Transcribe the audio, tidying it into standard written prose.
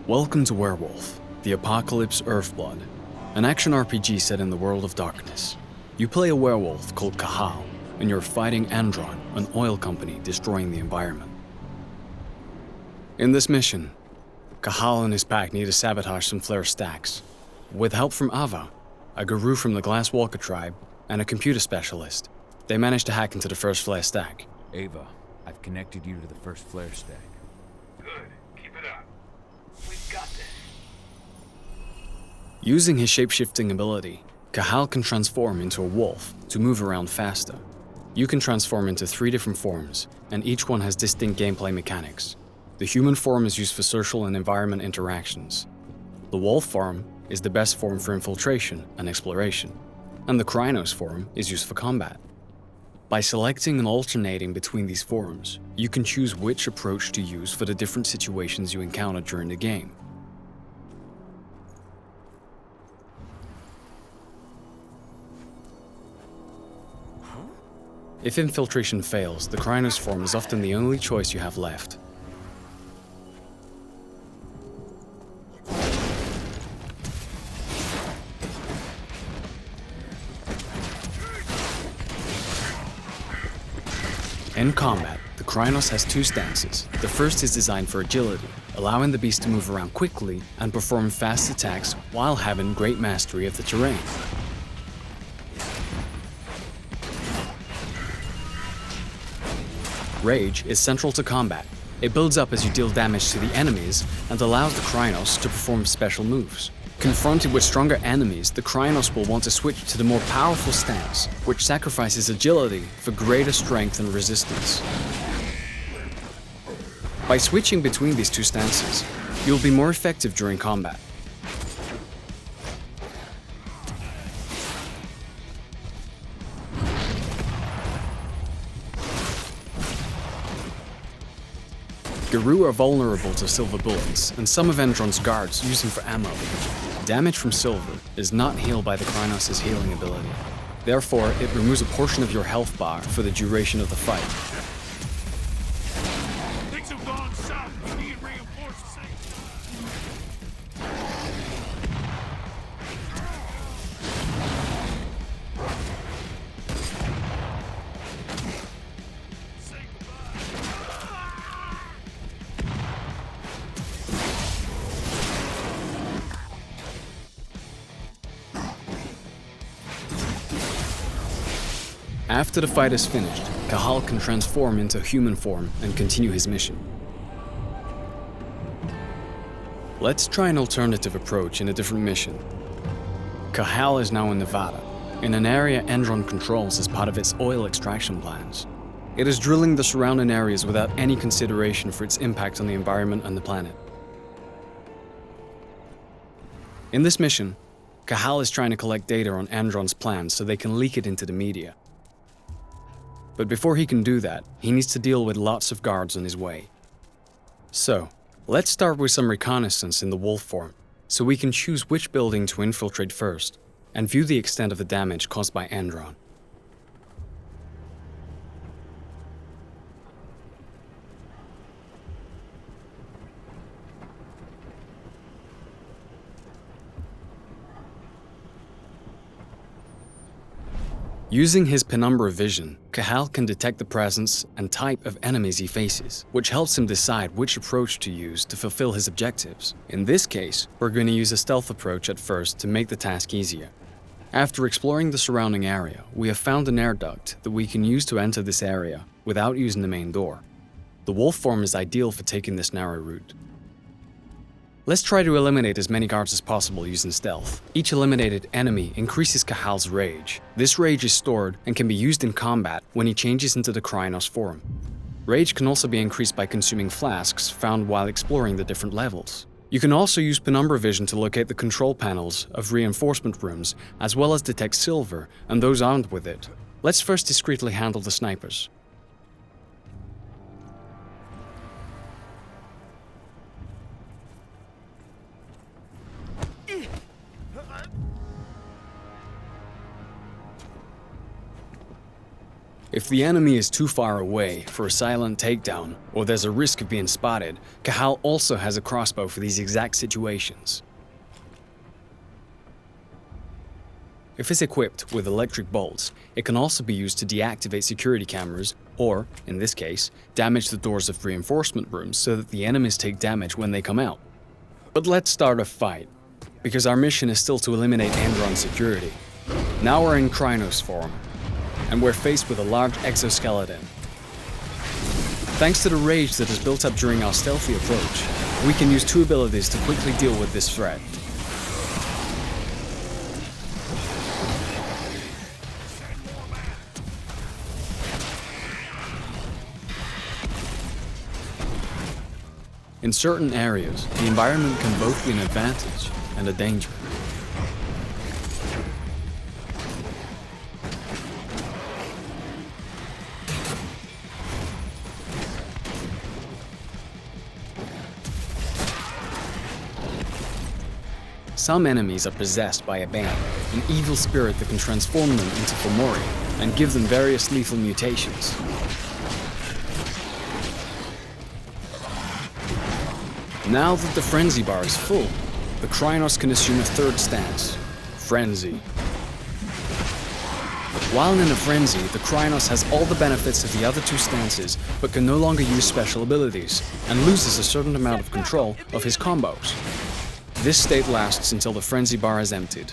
Welcome to Werewolf the Apocalypse Earthblood, an action RPG set in the world of darkness. You play a werewolf called Cahal, and you're fighting Endron, an oil company destroying the environment. In this mission, Cahal and his pack need to sabotage some flare stacks. With help from Ava, a guru from the Glasswalker tribe, and a computer specialist, they manage to hack into the first flare stack. Ava, I've connected you to the first flare stack. Good. Keep it up. We've got this. Using his shape-shifting ability, Cahal can transform into a wolf to move around faster. You can transform into 3 different forms, and each one has distinct gameplay mechanics. The human form is used for social and environment interactions. The wolf form is the best form for infiltration and exploration, and the Krynos form is used for combat. By selecting and alternating between these forms, you can choose which approach to use for the different situations you encounter during the game. If infiltration fails, the Krynos form is often the only choice you have left. In combat, the Krynos has 2 stances. The first is designed for agility, allowing the beast to move around quickly and perform fast attacks while having great mastery of the terrain. Rage is central to combat. It builds up as you deal damage to the enemies and allows the Krynos to perform special moves. Confronted with stronger enemies, the Krynos will want to switch to the more powerful stance, which sacrifices agility for greater strength and resistance. By switching between these 2 stances, you'll be more effective during combat. Guru are vulnerable to silver bullets, and some of Endron's guards use them for ammo. Damage from silver is not healed by the Krynos' healing ability. Therefore, it removes a portion of your health bar for the duration of the fight. Things have gone south. We need reinforcements. After the fight is finished, Cahal can transform into human form and continue his mission. Let's try an alternative approach in a different mission. Cahal is now in Nevada, in an area Endron controls as part of its oil extraction plans. It is drilling the surrounding areas without any consideration for its impact on the environment and the planet. In this mission, Cahal is trying to collect data on Endron's plans so they can leak it into the media. But before he can do that, he needs to deal with lots of guards on his way. So, let's start with some reconnaissance in the wolf form, so we can choose which building to infiltrate first, and view the extent of the damage caused by Endron. Using his penumbra vision, Cahal can detect the presence and type of enemies he faces, which helps him decide which approach to use to fulfill his objectives. In this case, we're going to use a stealth approach at first to make the task easier. After exploring the surrounding area, we have found an air duct that we can use to enter this area without using the main door. The wolf form is ideal for taking this narrow route. Let's try to eliminate as many guards as possible using stealth. Each eliminated enemy increases Cahal's rage. This rage is stored and can be used in combat when he changes into the Krynos form. Rage can also be increased by consuming flasks found while exploring the different levels. You can also use penumbra vision to locate the control panels of reinforcement rooms, as well as detect silver and those armed with it. Let's first discreetly handle the snipers. If the enemy is too far away for a silent takedown, or there's a risk of being spotted, Cahal also has a crossbow for these exact situations. If it's equipped with electric bolts, it can also be used to deactivate security cameras, or, in this case, damage the doors of reinforcement rooms so that the enemies take damage when they come out. But let's start a fight, because our mission is still to eliminate Endron's security. Now we're in Krynos form, and we're faced with a large exoskeleton. Thanks to the rage that is built up during our stealthy approach, we can use two abilities to quickly deal with this threat. In certain areas, the environment can both be an advantage and a danger. Some enemies are possessed by a bane, an evil spirit that can transform them into Fomori and give them various lethal mutations. Now that the frenzy bar is full, the Krynos can assume a third stance, Frenzy. While in a frenzy, the Krynos has all the benefits of the other two stances, but can no longer use special abilities, and loses a certain amount of control of his combos. This state lasts until the frenzy bar is emptied.